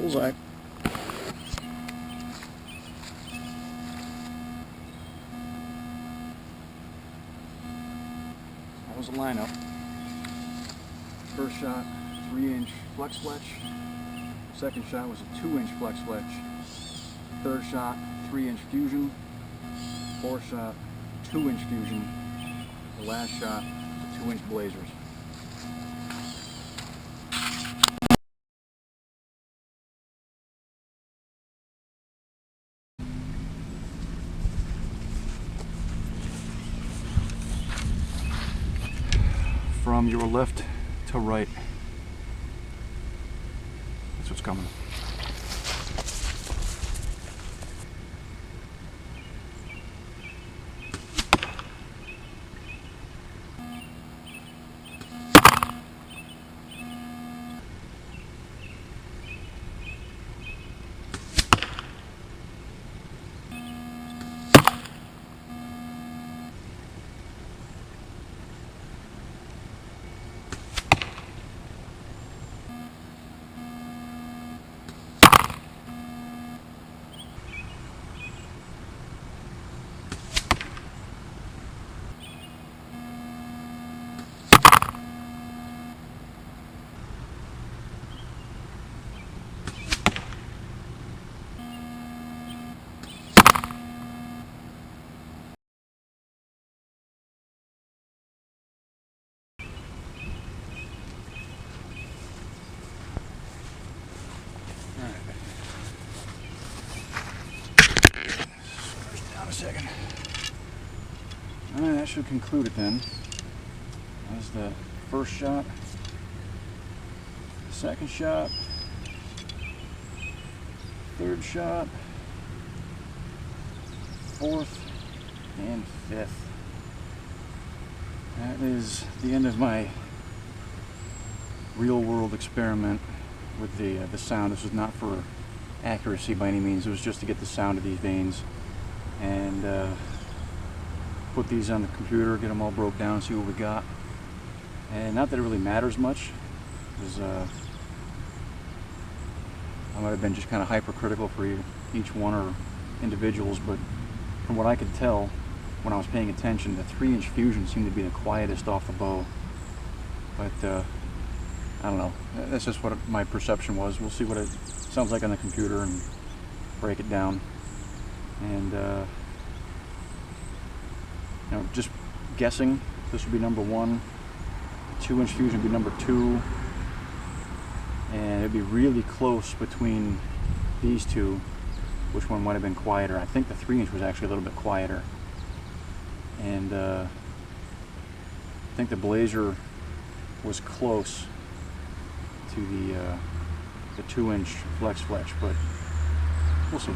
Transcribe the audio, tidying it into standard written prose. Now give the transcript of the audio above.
Bullseye. That was the lineup. First shot, 3-inch flex Fletch. Second shot was a 2-inch flex Fletch. Third shot, 3-inch Fusion. Fourth shot, 2-inch Fusion. The last shot, 2-inch Blazers. From your left to right, that's what's coming. Second. Alright, that should conclude it then. That was the first shot, second shot, third shot, fourth, and fifth. That is the end of my real world experiment with the sound. This was not for accuracy by any means. It was just to get the sound of these vanes and put these on the computer, get them all broke down, see what we got. And not that it really matters much, because I might have been just kind of hypercritical for each one or individuals, but from what I could tell when I was paying attention, the 3-inch Fusion seemed to be the quietest off the bow. But I don't know, that's just what my perception was. We'll see what it sounds like on the computer and break it down. And you know, just guessing, this would be number 1, 2-inch Fusion would be number 2, and it'd be really close between these two, which one might have been quieter. I think the 3-inch was actually a little bit quieter, and I think the Blazer was close to the 2-inch flex Fletch, but we'll see.